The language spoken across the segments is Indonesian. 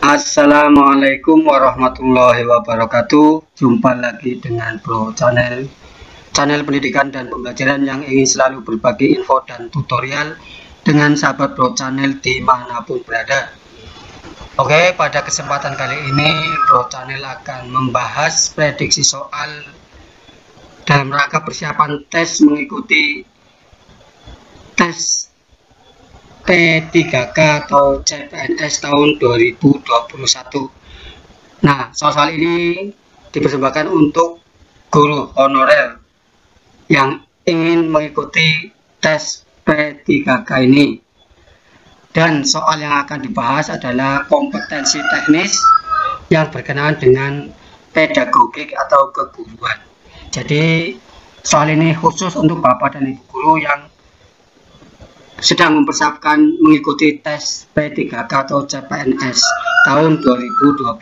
Assalamualaikum warahmatullahi wabarakatuh. Jumpa lagi dengan Bro Channel pendidikan dan pembelajaran yang ingin selalu berbagi info dan tutorial dengan sahabat Bro Channel dimanapun berada. Oke, pada kesempatan kali ini Bro Channel akan membahas prediksi soal dalam rangka persiapan tes mengikuti tes P3K atau CPNS tahun 2021. Nah, soal ini dipersembahkan untuk guru honorer yang ingin mengikuti tes P3K ini. Dan soal yang akan dibahas adalah kompetensi teknis yang berkenaan dengan pedagogik atau keguruan. Jadi, soal ini khusus untuk Bapak dan Ibu guru yang sedang mempersiapkan mengikuti tes P3K atau CPNS tahun 2021.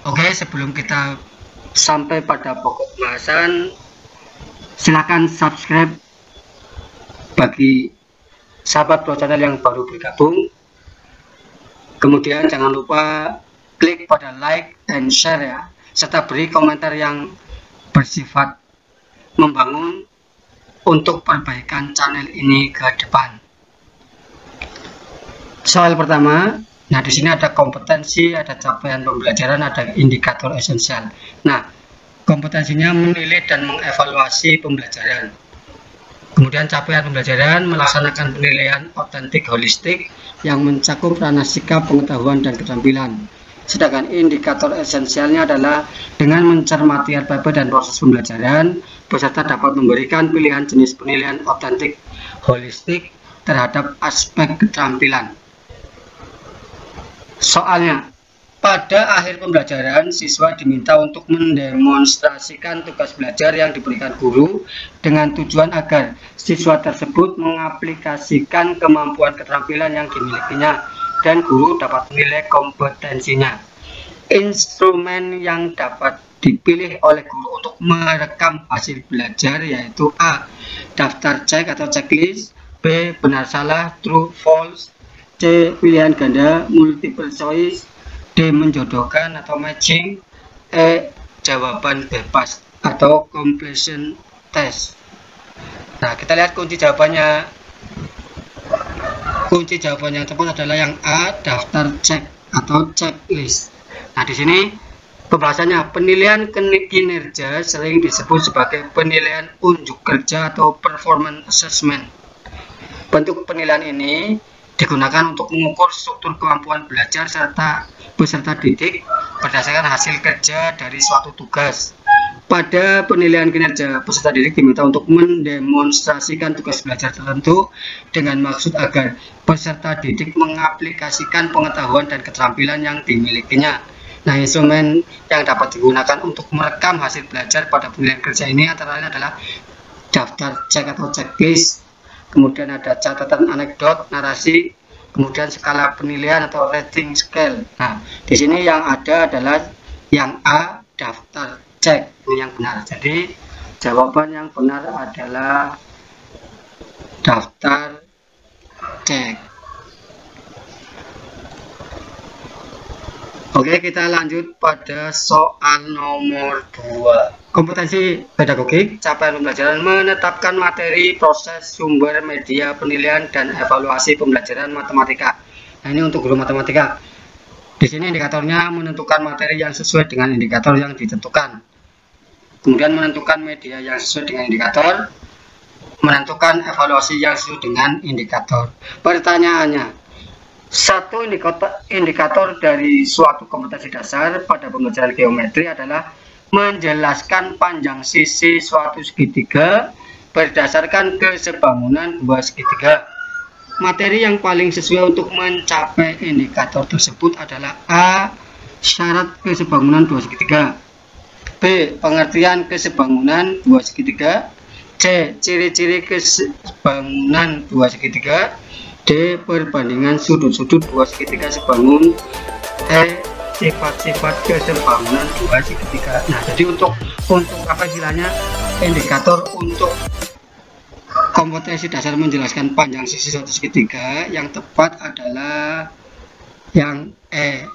Oke, sebelum kita sampai pada pokok bahasan, silakan subscribe bagi sahabat Bro Channel yang baru bergabung. Kemudian jangan lupa klik pada like dan share ya, serta beri komentar yang bersifat membangun untuk perbaikan channel ini ke depan. Soal pertama, nah di sini ada kompetensi, ada capaian pembelajaran, ada indikator esensial. Nah, kompetensinya menilai dan mengevaluasi pembelajaran. Kemudian capaian pembelajaran melaksanakan penilaian otentik holistik yang mencakup ranah sikap, pengetahuan, dan keterampilan. Sedangkan indikator esensialnya adalah dengan mencermati RPP dan proses pembelajaran, peserta dapat memberikan pilihan jenis penilaian otentik holistik terhadap aspek keterampilan. Soalnya, pada akhir pembelajaran, siswa diminta untuk mendemonstrasikan tugas belajar yang diberikan guru dengan tujuan agar siswa tersebut mengaplikasikan kemampuan keterampilan yang dimilikinya dan guru dapat menilai kompetensinya. Instrumen yang dapat dipilih oleh guru untuk merekam hasil belajar yaitu A. Daftar cek atau checklist, B. Benar salah, true, false, C. Pilihan ganda, multiple choice, D. Menjodohkan atau matching, E. Jawaban bebas atau completion test. Nah, kita lihat kunci jawabannya. Kunci jawaban yang tepat adalah yang A, daftar cek atau checklist. Nah, di sini pembahasannya penilaian kinerja sering disebut sebagai penilaian unjuk kerja atau performance assessment. Bentuk penilaian ini digunakan untuk mengukur struktur kemampuan belajar serta peserta didik berdasarkan hasil kerja dari suatu tugas. Pada penilaian kinerja, peserta didik diminta untuk mendemonstrasikan tugas belajar tertentu dengan maksud agar peserta didik mengaplikasikan pengetahuan dan keterampilan yang dimilikinya. Nah, instrumen yang dapat digunakan untuk merekam hasil belajar pada penilaian kerja ini antara lain adalah daftar cek atau checklist, kemudian ada catatan anekdot, narasi, kemudian skala penilaian atau rating scale. Nah, di sini yang ada adalah yang A, daftar cek. Ini yang benar. Jadi jawaban yang benar adalah daftar cek. Oke, kita lanjut pada soal nomor 2. Kompetensi pedagogik, capaian pembelajaran, menetapkan materi, proses, sumber, media, penilaian, dan evaluasi pembelajaran matematika. Nah, ini untuk guru matematika. Di sini indikatornya menentukan materi yang sesuai dengan indikator yang ditentukan. Kemudian menentukan media yang sesuai dengan indikator, menentukan evaluasi yang sesuai dengan indikator. Pertanyaannya, satu indikator dari suatu kompetensi dasar pada pembelajaran geometri adalah menjelaskan panjang sisi suatu segitiga berdasarkan kesebangunan dua segitiga. Materi yang paling sesuai untuk mencapai indikator tersebut adalah A. Syarat kesebangunan dua segitiga, B. Pengertian kesebangunan dua segitiga, C. Ciri-ciri kesebangunan dua segitiga, D. Perbandingan sudut-sudut dua segitiga sebangun, E. Sifat-sifat kesebangunan dua segitiga. Nah, jadi untuk apa istilahnya indikator untuk kompetensi dasar menjelaskan panjang sisi suatu segitiga yang tepat adalah yang E.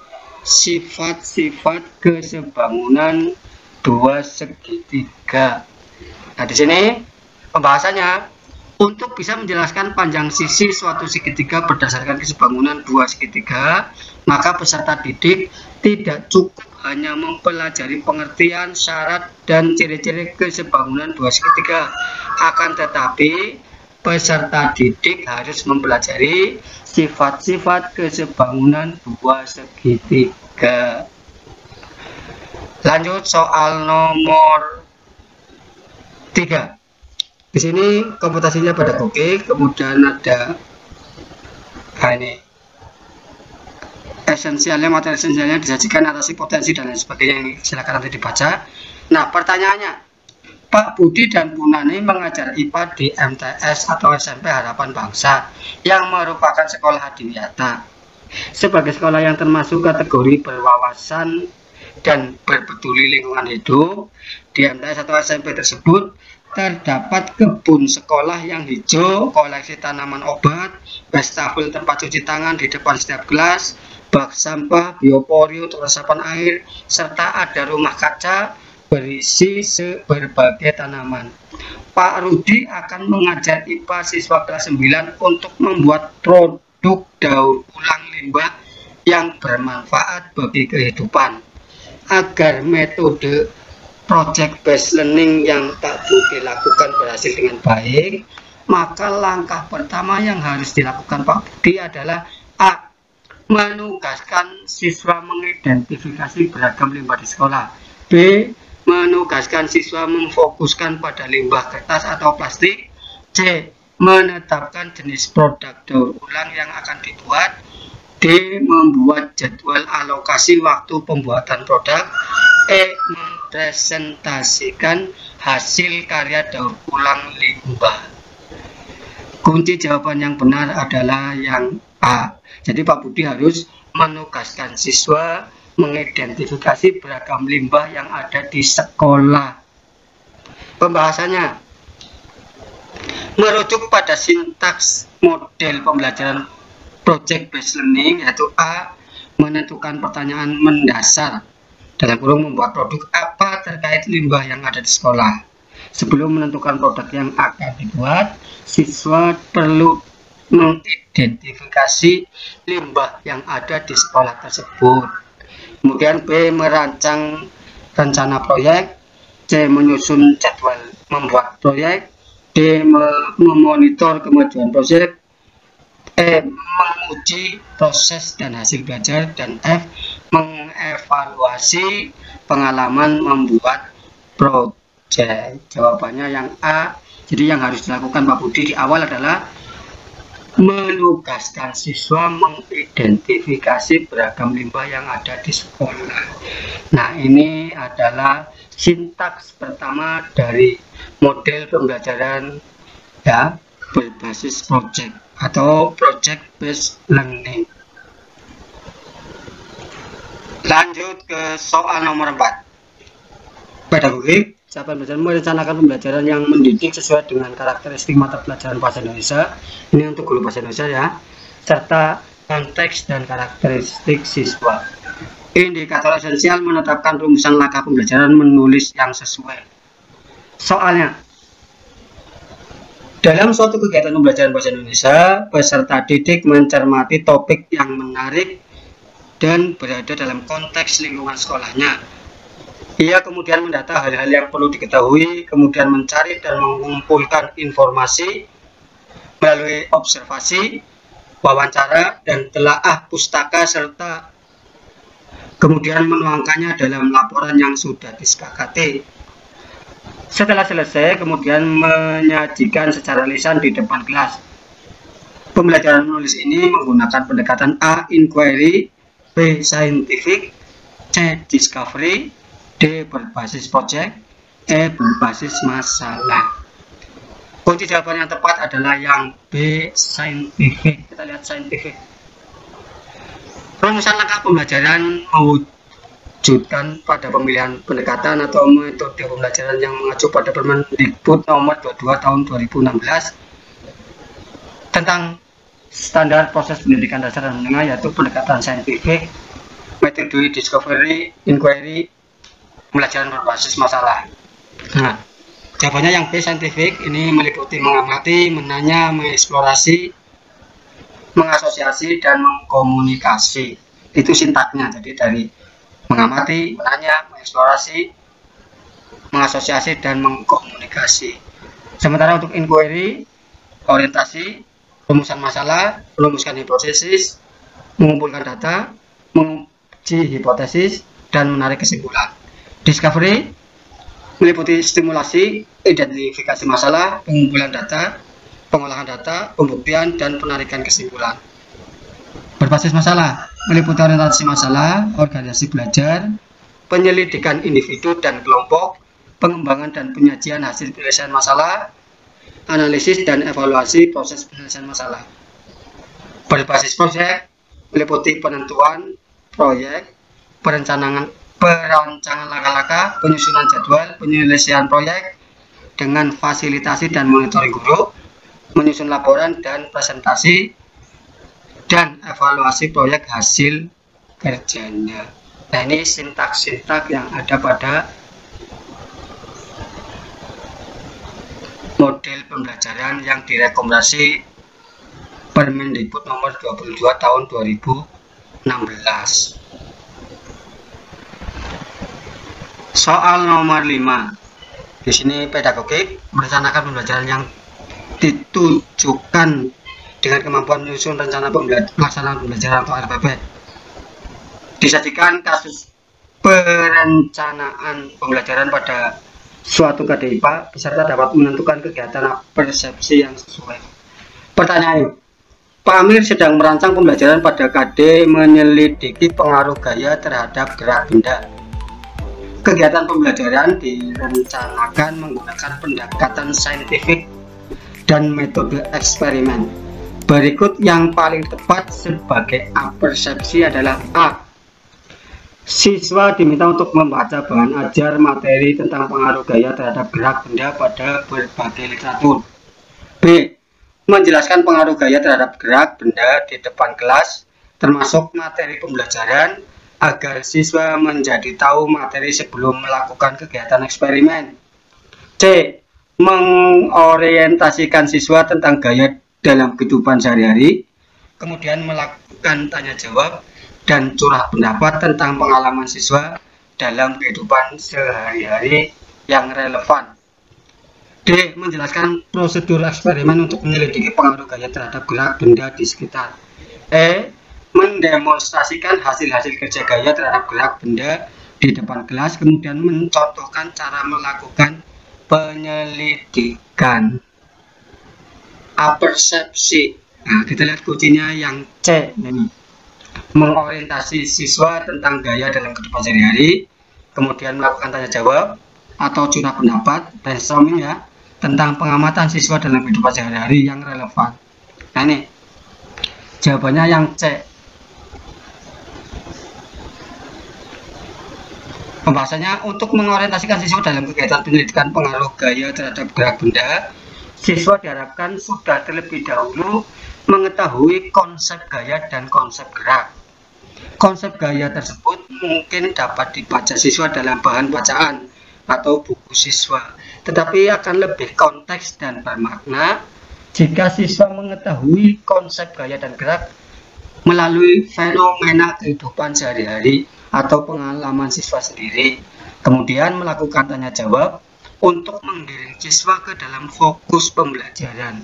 sifat-sifat kesebangunan dua segitiga. Nah, di sini pembahasannya, untuk bisa menjelaskan panjang sisi suatu segitiga berdasarkan kesebangunan dua segitiga, maka peserta didik tidak cukup hanya mempelajari pengertian, syarat, dan ciri-ciri kesebangunan dua segitiga. Akan tetapi, peserta didik harus mempelajari sifat-sifat kesebangunan dua segitiga. Lanjut soal nomor 3. Di sini komputasinya pedagogik, kemudian ada ini esensialnya, materi esensialnya disajikan, atasi potensi dan lain sebagainya. Silakan nanti dibaca. Nah, pertanyaannya, Pak Budi dan Bu Nani mengajar IPA di MTS atau SMP Harapan Bangsa yang merupakan sekolah adiwiyata. Sebagai sekolah yang termasuk kategori berwawasan dan berpeduli lingkungan hidup, di MTS atau SMP tersebut terdapat kebun sekolah yang hijau, koleksi tanaman obat, wastafel tempat cuci tangan di depan setiap kelas, bak sampah, biopori untuk resapan air, serta ada rumah kaca berisi berbagai tanaman. Pak Rudi akan mengajar IPA siswa kelas 9 untuk membuat produk daur ulang limbah yang bermanfaat bagi kehidupan. Agar metode project based learning yang tak dilakukan berhasil dengan baik, maka langkah pertama yang harus dilakukan Pak Budi adalah A. Menugaskan siswa mengidentifikasi beragam limbah di sekolah. B. Menugaskan siswa memfokuskan pada limbah kertas atau plastik. C. Menetapkan jenis produk daur ulang yang akan dibuat. D. Membuat jadwal alokasi waktu pembuatan produk. E. Mempresentasikan hasil karya daur ulang limbah. Kunci jawaban yang benar adalah yang A. Jadi Pak Budi harus menugaskan siswa mengidentifikasi beragam limbah yang ada di sekolah. Pembahasannya merujuk pada sintaks model pembelajaran project based learning, yaitu A. Menentukan pertanyaan mendasar, dalam kurung membuat produk apa terkait limbah yang ada di sekolah. Sebelum menentukan produk yang akan dibuat, siswa perlu mengidentifikasi limbah yang ada di sekolah tersebut. Kemudian B. Merancang rencana proyek. C. Menyusun jadwal membuat proyek. D. Memonitor kemajuan proyek. E. Menguji proses dan hasil belajar. Dan F. Mengevaluasi pengalaman membuat proyek. Jawabannya yang A. Jadi yang harus dilakukan Pak Budi di awal adalah menugaskan siswa mengidentifikasi beragam limbah yang ada di sekolah. Nah, ini adalah sintaks pertama dari model pembelajaran ya berbasis project atau project based learning. Lanjut ke soal nomor 4. Pedagogik. Capaian belajar merencanakan pembelajaran yang mendidik sesuai dengan karakteristik mata pelajaran bahasa Indonesia. Ini untuk guru bahasa Indonesia ya. Serta konteks dan karakteristik siswa. Indikator esensial menetapkan rumusan langkah pembelajaran menulis yang sesuai. Soalnya, dalam suatu kegiatan pembelajaran bahasa Indonesia, peserta didik mencermati topik yang menarik dan berada dalam konteks lingkungan sekolahnya. Ia kemudian mendata hal-hal yang perlu diketahui, kemudian mencari dan mengumpulkan informasi melalui observasi, wawancara, dan telaah pustaka, serta kemudian menuangkannya dalam laporan yang sudah disepakati. Setelah selesai, kemudian menyajikan secara lisan di depan kelas. Pembelajaran menulis ini menggunakan pendekatan A. Inquiry, B. Scientific, C. Discovery, D. Berbasis project, E. Berbasis masalah. Kunci jawaban yang tepat adalah yang B. Scientific. Kita lihat scientific. Rumusan langkah pembelajaran mewujudkan pada pemilihan pendekatan atau metode pembelajaran yang mengacu pada Permendikbud nomor 22 tahun 2016 tentang standar proses pendidikan dasar dan menengah, yaitu pendekatan saintifik Metode discovery, inquiry, pembelajaran berbasis masalah. Nah, jawabannya yang B, scientific, ini meliputi mengamati, menanya, mengeksplorasi, mengasosiasi, dan mengkomunikasi. Itu sintaknya, jadi dari mengamati, menanya, mengeksplorasi, mengasosiasi, dan mengkomunikasi. Sementara untuk inquiry, orientasi, rumusan masalah, merumuskan hipotesis, mengumpulkan data, menguji hipotesis, dan menarik kesimpulan. Discovery meliputi stimulasi, identifikasi masalah, pengumpulan data, pengolahan data, pembuktian, dan penarikan kesimpulan. Berbasis masalah meliputi orientasi masalah, organisasi belajar, penyelidikan individu dan kelompok, pengembangan dan penyajian hasil penyelesaian masalah, analisis dan evaluasi proses penyelesaian masalah. Berbasis proyek meliputi penentuan proyek, perencanaan langkah-langkah, penyusunan jadwal, penyelesaian proyek dengan fasilitasi dan monitoring guru, menyusun laporan dan presentasi, dan evaluasi proyek hasil kerjanya. Nah, ini sintak-sintak yang ada pada model pembelajaran yang direkomendasi Permendikbud nomor 22 tahun 2016. Soal nomor 5. Di sini pedagogik merencanakan pembelajaran yang ditujukan dengan kemampuan menyusun rencana pelaksanaan pembelajaran atau RPP. Disajikan kasus perencanaan pembelajaran pada suatu KDIPA, peserta dapat menentukan kegiatan persepsi yang sesuai. Pertanyaan: Pak Amir sedang merancang pembelajaran pada KD menyelidiki pengaruh gaya terhadap gerak benda. Kegiatan pembelajaran direncanakan menggunakan pendekatan saintifik dan metode eksperimen. Berikut yang paling tepat sebagai persepsi adalah A. Siswa diminta untuk membaca bahan ajar materi tentang pengaruh gaya terhadap gerak benda pada berbagai literatur. B. Menjelaskan pengaruh gaya terhadap gerak benda di depan kelas, termasuk materi pembelajaran, agar siswa menjadi tahu materi sebelum melakukan kegiatan eksperimen. C. Mengorientasikan siswa tentang gaya dalam kehidupan sehari-hari, kemudian melakukan tanya jawab dan curah pendapat tentang pengalaman siswa dalam kehidupan sehari-hari yang relevan. D. Menjelaskan prosedur eksperimen untuk menyelidiki pengaruh gaya terhadap gerak benda di sekitar. E. Mendemonstrasikan hasil-hasil kerja gaya terhadap gerak benda di depan kelas, kemudian mencontohkan cara melakukan penyelidikan. Persepsi. Nah, kita lihat kuncinya yang C ini. Mengorientasi siswa tentang gaya dalam kehidupan sehari-hari, kemudian melakukan tanya jawab atau curah pendapat brainstorming ya tentang pengamatan siswa dalam kehidupan sehari-hari yang relevan. Nah, ini jawabannya yang C. Pembahasannya, untuk mengorientasikan siswa dalam kegiatan penyelidikan pengaruh gaya terhadap gerak benda, siswa diharapkan sudah terlebih dahulu mengetahui konsep gaya dan konsep gerak. Konsep gaya tersebut mungkin dapat dibaca siswa dalam bahan bacaan atau buku siswa, tetapi akan lebih konteks dan bermakna jika siswa mengetahui konsep gaya dan gerak melalui fenomena kehidupan sehari-hari atau pengalaman siswa sendiri, kemudian melakukan tanya jawab untuk menggiring siswa ke dalam fokus pembelajaran.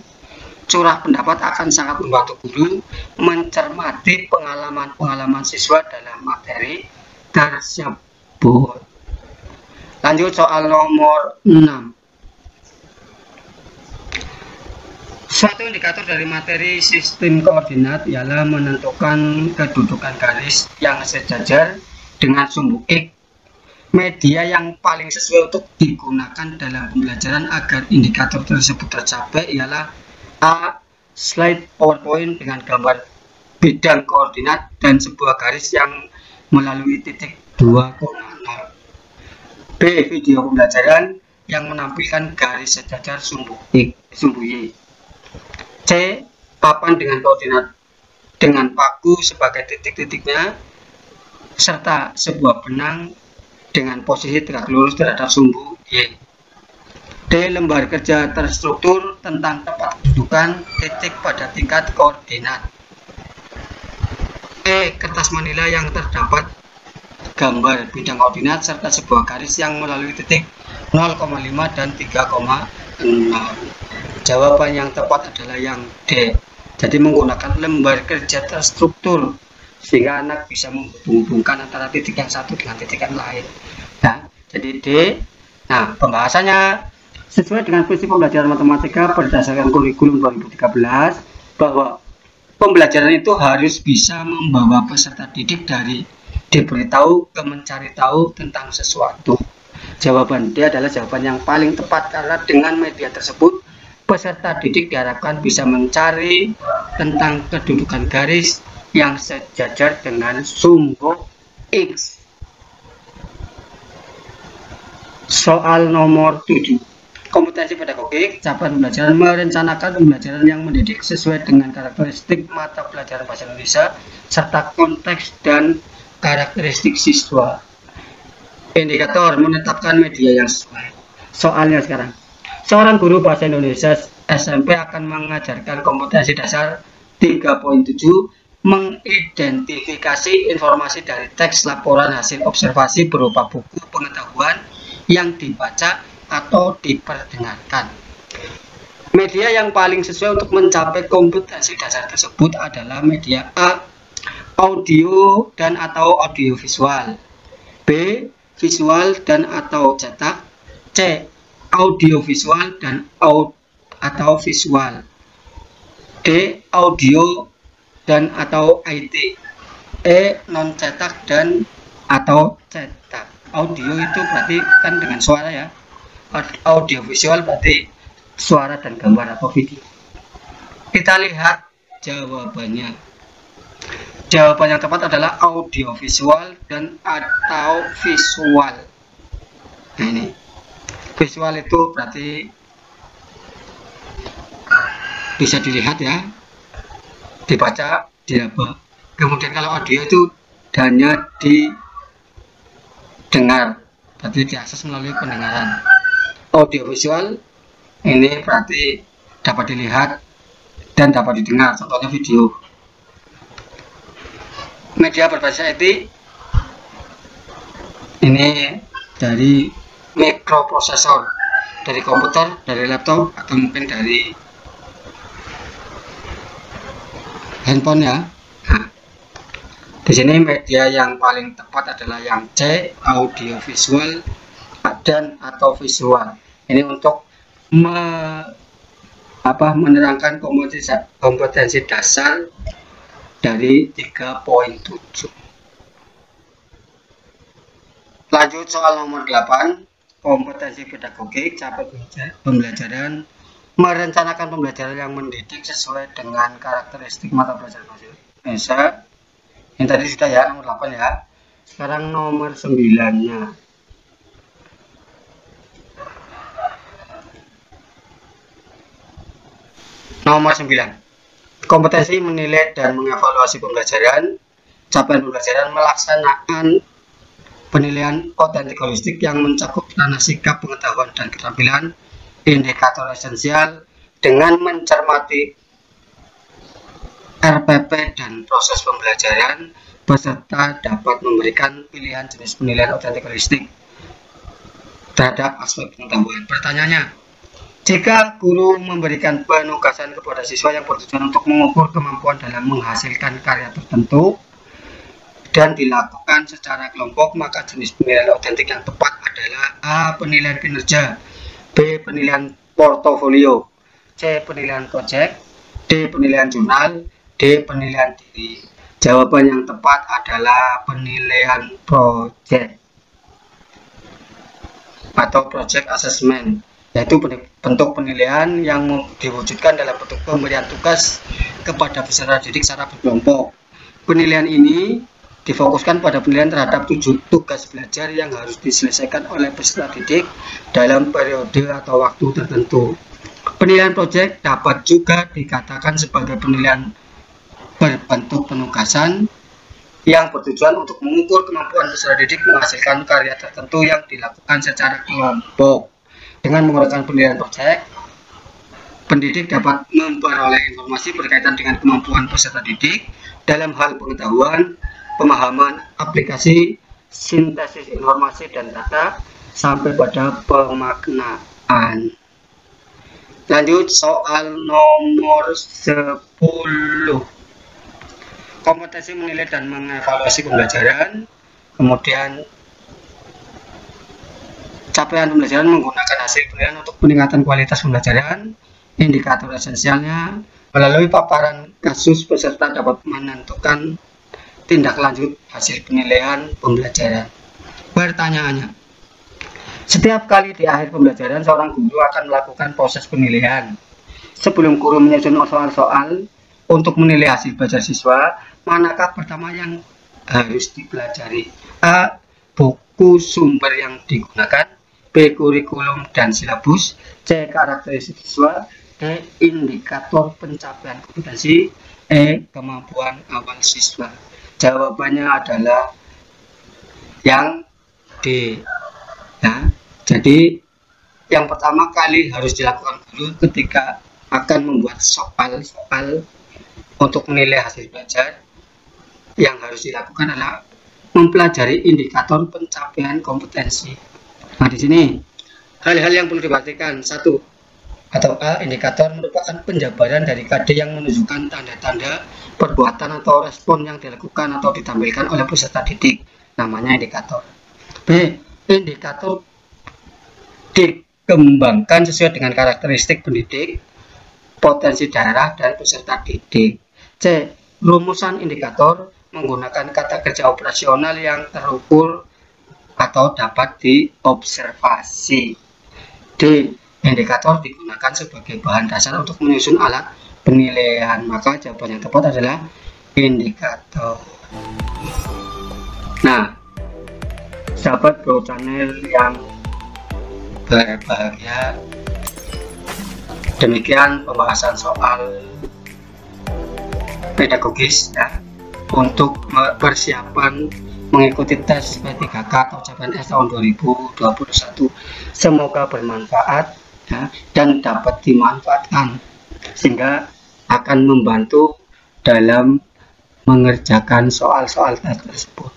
Curah pendapat akan sangat membantu guru mencermati pengalaman-pengalaman siswa dalam materi tersebut. Lanjut soal nomor 6. Suatu indikator dari materi sistem koordinat ialah menentukan kedudukan garis yang sejajar dengan sumbu X. Media yang paling sesuai untuk digunakan dalam pembelajaran agar indikator tersebut tercapai ialah A. Slide PowerPoint dengan gambar bidang koordinat dan sebuah garis yang melalui titik 2,0. B. Video pembelajaran yang menampilkan garis sejajar sumbu X, sumbu Y. C. Papan dengan koordinat dengan paku sebagai titik-titiknya. serta sebuah benang dengan posisi tegak lurus terhadap sumbu Y. D. Lembar kerja terstruktur tentang tempat kedudukan titik pada tingkat koordinat. E. Kertas manila yang terdapat gambar bidang koordinat serta sebuah garis yang melalui titik 0,5 dan 3,6. Jawaban yang tepat adalah yang D. Jadi menggunakan lembar kerja terstruktur sehingga anak bisa menghubungkan antara titik yang satu dengan titik yang lain. Nah, jadi D. Nah, pembahasannya sesuai dengan prinsip pembelajaran matematika berdasarkan kurikulum 2013 bahwa pembelajaran itu harus bisa membawa peserta didik dari diberitahu ke mencari tahu tentang sesuatu. Jawaban D adalah jawaban yang paling tepat karena dengan media tersebut peserta didik diharapkan bisa mencari tentang kedudukan garis yang sejajar dengan sumbu X. Soal nomor 7. Kompetensi pedagogik, capaian pembelajaran merencanakan pembelajaran yang mendidik sesuai dengan karakteristik mata pelajaran bahasa Indonesia serta konteks dan karakteristik siswa. Indikator menetapkan media yang sesuai. Soalnya sekarang, seorang guru bahasa Indonesia SMP akan mengajarkan kompetensi dasar 3.7, mengidentifikasi informasi dari teks laporan hasil observasi berupa buku pengetahuan yang dibaca atau diperdengarkan. Media yang paling sesuai untuk mencapai kompetensi dasar tersebut adalah media A. Audio dan atau audiovisual. B. Visual dan atau cetak. C. Audiovisual dan atau visual. D. Audio dan atau IT. E. Non cetak dan atau cetak. Audio itu berarti kan dengan suara ya. Audiovisual berarti suara dan gambar atau video. Kita lihat jawabannya. Jawaban yang tepat adalah audiovisual dan atau visual. Nah, ini visual itu berarti bisa dilihat ya, dibaca, diraba. Kemudian kalau audio itu hanya didengar, berarti diakses melalui pendengaran. Audiovisual ini berarti dapat dilihat dan dapat didengar, contohnya video. Media berbasis IT ini dari mikroprosesor, dari komputer, dari laptop, atau mungkin dari handphone ya. Nah, di sini media yang paling tepat adalah yang C, audiovisual dan atau visual. Ini untuk menerangkan kompetensi dasar dari 3.7. Lanjut soal nomor 8, kompetensi pedagogik, capaian pembelajaran, merencanakan pembelajaran yang mendidik sesuai dengan karakteristik mata pelajaran bahasa Indonesia. Yang tadi sudah ya, nomor 8 ya. Sekarang nomor 9-nya. Nomor 9. Kompetensi menilai dan mengevaluasi pembelajaran. Capaian pembelajaran melaksanakan penilaian otentik holistik yang mencakup ranah sikap, pengetahuan, dan keterampilan, indikator esensial dengan mencermati RPP dan proses pembelajaran. Peserta dapat memberikan pilihan jenis penilaian otentik holistik terhadap aspek pengetahuan. Pertanyaannya, jika guru memberikan penugasan kepada siswa yang bertujuan untuk mengukur kemampuan dalam menghasilkan karya tertentu dan dilakukan secara kelompok, maka jenis penilaian otentik yang tepat adalah A. Penilaian kinerja, B. Penilaian portofolio, C. Penilaian proyek, D. Penilaian jurnal, D. Penilaian diri. Jawaban yang tepat adalah penilaian proyek atau project assessment, yaitu bentuk penilaian yang diwujudkan dalam bentuk pemberian tugas kepada peserta didik secara berkelompok. Penilaian ini difokuskan pada penilaian terhadap 7 tugas belajar yang harus diselesaikan oleh peserta didik dalam periode atau waktu tertentu. Penilaian proyek dapat juga dikatakan sebagai penilaian berbentuk penugasan yang bertujuan untuk mengukur kemampuan peserta didik menghasilkan karya tertentu yang dilakukan secara kelompok. Dengan menggunakan penilaian proyek, pendidik dapat memperoleh informasi berkaitan dengan kemampuan peserta didik dalam hal pengetahuan, pemahaman, aplikasi, sintesis informasi dan data, sampai pada pemaknaan. Lanjut soal nomor 10. Kompetensi menilai dan mengevaluasi pembelajaran. Kemudian capaian pembelajaran menggunakan hasil penilaian untuk peningkatan kualitas pembelajaran. Indikator esensialnya, melalui paparan kasus peserta dapat menentukan tindak lanjut hasil penilaian pembelajaran. Pertanyaannya, setiap kali di akhir pembelajaran seorang guru akan melakukan proses penilaian. Sebelum guru menyusun soal-soal untuk menilai hasil belajar siswa, manakah pertama yang harus dipelajari? A. Buku sumber yang digunakan. B. Kurikulum dan silabus. C. Karakteristik siswa. D. Indikator pencapaian kompetensi. E. Kemampuan awal siswa. Jawabannya adalah yang D. Nah, jadi yang pertama kali harus dilakukan guru ketika akan membuat soal-soal untuk menilai hasil belajar, yang harus dilakukan adalah mempelajari indikator pencapaian kompetensi. Nah, di sini hal-hal yang perlu diperhatikan. 1. Atau A, indikator merupakan penjabaran dari KD yang menunjukkan tanda-tanda perbuatan atau respon yang dilakukan atau ditampilkan oleh peserta didik. Namanya indikator. B. Indikator dikembangkan sesuai dengan karakteristik pendidik, potensi daerah, dan peserta didik. C. Rumusan indikator menggunakan kata kerja operasional yang terukur atau dapat diobservasi. D. Indikator digunakan sebagai bahan dasar untuk menyusun alat penilaian. Maka jawaban yang tepat adalah indikator. Nah, sahabat Bro Channel yang berbahagia, demikian pembahasan soal pedagogis ya, untuk persiapan mengikuti tes P3K atau CPNS tahun 2021. Semoga bermanfaat ya, dan dapat dimanfaatkan sehingga akan membantu dalam mengerjakan soal-soal tes tersebut.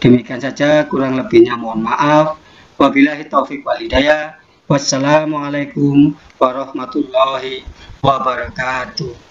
Demikian saja, kurang lebihnya mohon maaf. Wabillahi taufik wal hidayah. Wassalamualaikum warahmatullahi wabarakatuh.